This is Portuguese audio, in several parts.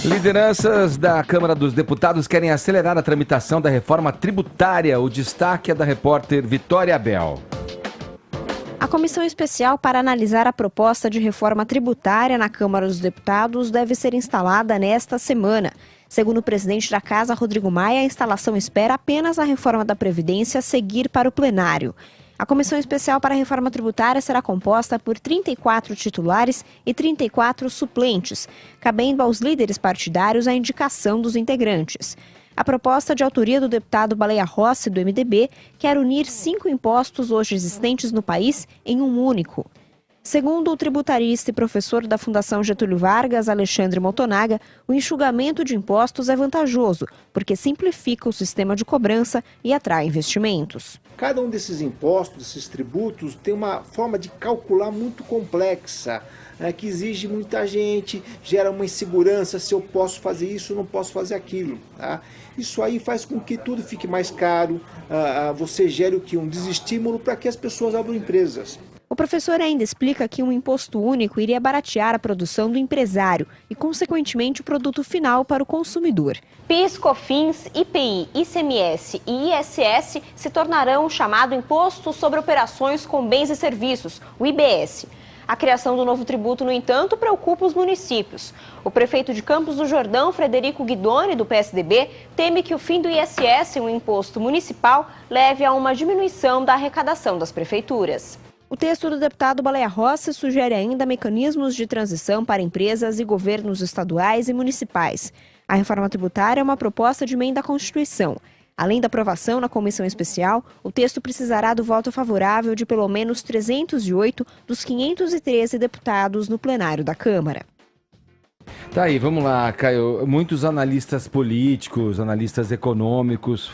Lideranças da Câmara dos Deputados querem acelerar a tramitação da reforma tributária. O destaque é da repórter Vitória Abel. A comissão especial para analisar a proposta de reforma tributária na Câmara dos Deputados deve ser instalada nesta semana. Segundo o presidente da Casa, Rodrigo Maia, a instalação espera apenas a reforma da Previdência seguir para o plenário. A comissão especial para a reforma tributária será composta por 34 titulares e 34 suplentes, cabendo aos líderes partidários a indicação dos integrantes. A proposta de autoria do deputado Baleia Rossi, do MDB, quer unir 5 impostos hoje existentes no país em um único. Segundo o tributarista e professor da Fundação Getúlio Vargas, Alexandre Motonaga, o enxugamento de impostos é vantajoso, porque simplifica o sistema de cobrança e atrai investimentos. Cada um desses impostos, desses tributos, tem uma forma de calcular muito complexa, que exige muita gente, gera uma insegurança, se eu posso fazer isso, não posso fazer aquilo. Tá? Isso aí faz com que tudo fique mais caro, você gere o que? Um desestímulo para que as pessoas abram empresas. O professor ainda explica que um imposto único iria baratear a produção do empresário e, consequentemente, o produto final para o consumidor. PIS, COFINS, IPI, ICMS e ISS se tornarão o chamado Imposto sobre Operações com Bens e Serviços, o IBS. A criação do novo tributo, no entanto, preocupa os municípios. O prefeito de Campos do Jordão, Frederico Guidoni, do PSDB, teme que o fim do ISS, um imposto municipal, leve a uma diminuição da arrecadação das prefeituras. O texto do deputado Baleia Rossi sugere ainda mecanismos de transição para empresas e governos estaduais e municipais. A reforma tributária é uma proposta de emenda à Constituição. Além da aprovação na comissão especial, o texto precisará do voto favorável de pelo menos 308 dos 513 deputados no plenário da Câmara. Tá aí, vamos lá, Caio. Muitos analistas políticos, analistas econômicos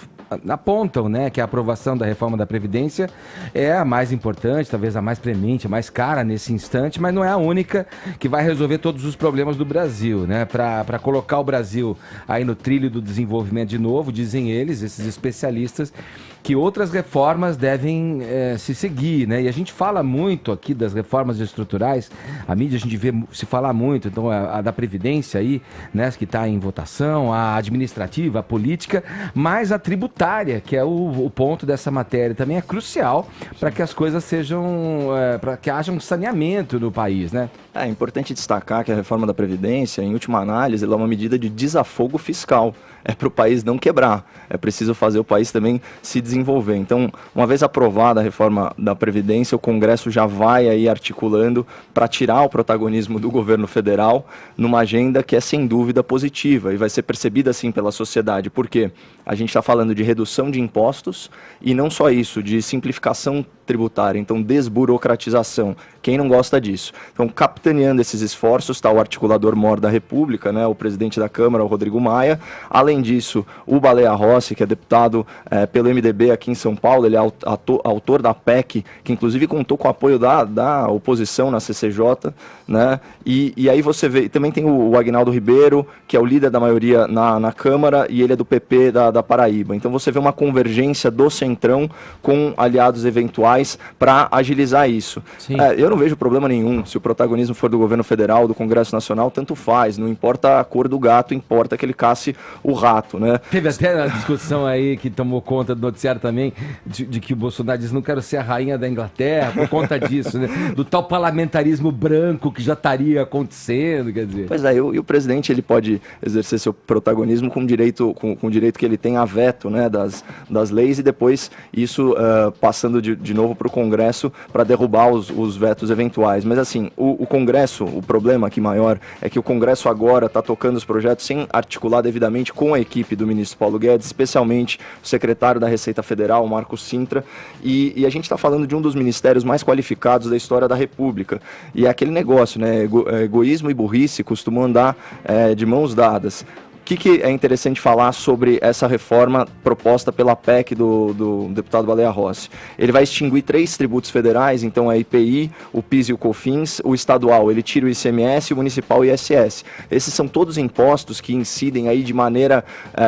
apontam, né, que a aprovação da reforma da Previdência é a mais importante, talvez a mais premente, a mais cara nesse instante, mas não é a única que vai resolver todos os problemas do Brasil, né? Para colocar o Brasil aí no trilho do desenvolvimento de novo, dizem eles, esses especialistas, que outras reformas devem se seguir, né? E a gente fala muito aqui das reformas estruturais, a mídia a gente vê se falar muito, então a da Previdência aí, né, que está em votação, a administrativa, a política, mas a tributária, que é o ponto dessa matéria, também é crucial para que as coisas sejam, para que haja um saneamento no país, né? É importante destacar que a reforma da Previdência, em última análise, ela é uma medida de desafogo fiscal. É para o país não quebrar, é preciso fazer o país também se desenvolver. Então, uma vez aprovada a reforma da Previdência, o Congresso já vai aí articulando para tirar o protagonismo do governo federal numa agenda que é sem dúvida positiva e vai ser percebida assim pela sociedade, porque a gente está falando de redução de impostos e não só isso, de simplificação tributária, então desburocratização. Quem não gosta disso? Então, capitaneando esses esforços está o articulador-mor da República, né, o presidente da Câmara, o Rodrigo Maia. Além disso, o Baleia Rossi, que é deputado pelo MDB aqui em São Paulo, ele é autor da PEC, que inclusive contou com o apoio da oposição na CCJ, né? E aí você vê, também tem o Aguinaldo Ribeiro, que é o líder da maioria na Câmara, e ele é do PP da Paraíba. Então você vê uma convergência do Centrão com aliados eventuais para agilizar isso. Eu não vejo problema nenhum, se o protagonismo for do governo federal, do Congresso Nacional, tanto faz, não importa a cor do gato, importa que ele casse o rato, né? Teve até a discussão aí que tomou conta do noticiário também, de que o Bolsonaro diz, não quero ser a rainha da Inglaterra, por conta disso, né? Do tal parlamentarismo branco que já estaria acontecendo, quer dizer. Pois é, e o presidente, ele pode exercer seu protagonismo com o direito que ele tem a veto, né, das leis, e depois isso passando de novo para o Congresso para derrubar os vetos eventuais. Mas assim, o Congresso, o problema aqui maior é que o Congresso agora está tocando os projetos sem articular devidamente com a equipe do ministro Paulo Guedes, especialmente o secretário da Receita Federal, o Marco Sintra, e a gente está falando de um dos ministérios mais qualificados da história da República. E é aquele negócio, né? Egoísmo e burrice costumam andar de mãos dadas. que é interessante falar sobre essa reforma proposta pela PEC do deputado Baleia Rossi? Ele vai extinguir 3 tributos federais, então a IPI, o PIS e o COFINS. O estadual, ele tira o ICMS, o municipal o ISS. Esses são todos impostos que incidem aí de maneira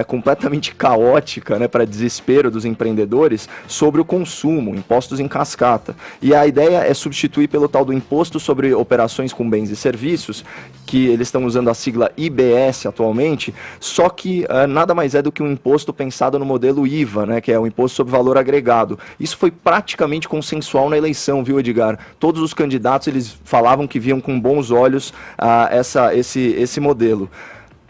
completamente caótica, né, para desespero dos empreendedores, sobre o consumo, impostos em cascata. E a ideia é substituir pelo tal do Imposto sobre Operações com Bens e Serviços, que eles estão usando a sigla IBS atualmente, só que nada mais é do que um imposto pensado no modelo IVA, né, que é o Imposto sobre Valor Agregado. Isso foi praticamente consensual na eleição, viu, Edgar? Todos os candidatos, eles falavam que viam com bons olhos esse modelo.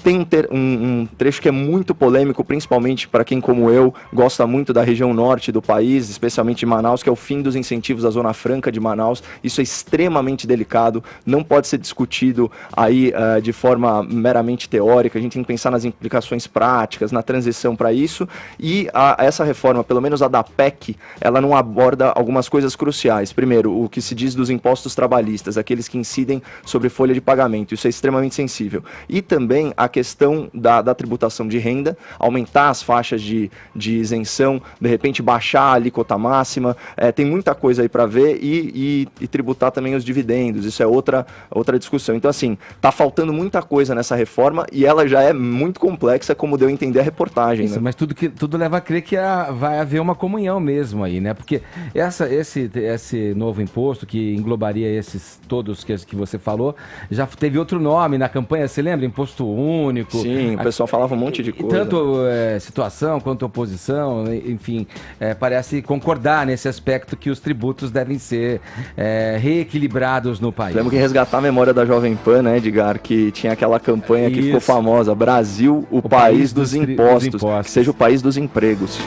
Tem um trecho que é muito polêmico, principalmente para quem, como eu, gosta muito da região norte do país, especialmente de Manaus, que é o fim dos incentivos à Zona Franca de Manaus. Isso é extremamente delicado, não pode ser discutido aí de forma meramente teórica. A gente tem que pensar nas implicações práticas, na transição para isso. E essa reforma, pelo menos a da PEC, ela não aborda algumas coisas cruciais. Primeiro, o que se diz dos impostos trabalhistas, aqueles que incidem sobre folha de pagamento. Isso é extremamente sensível. E também a questão da tributação de renda, aumentar as faixas de isenção, de repente baixar a alíquota máxima, tem muita coisa aí para ver, e tributar também os dividendos. Isso é outra discussão. Então, assim, tá faltando muita coisa nessa reforma e ela já é muito complexa, como deu a entender a reportagem. Isso, né? Mas tudo leva a crer que vai haver uma comunhão mesmo aí, né? Porque esse novo imposto, que englobaria esses todos que você falou, já teve outro nome na campanha, você lembra? Imposto único. Sim, o pessoal falava um monte de coisa. Tanto situação quanto oposição, enfim, parece concordar nesse aspecto que os tributos devem ser reequilibrados no país. Temos que resgatar a memória da Jovem Pan, né, Edgar, que tinha aquela campanha que ficou famosa, Brasil, o país dos impostos, que seja o país dos empregos.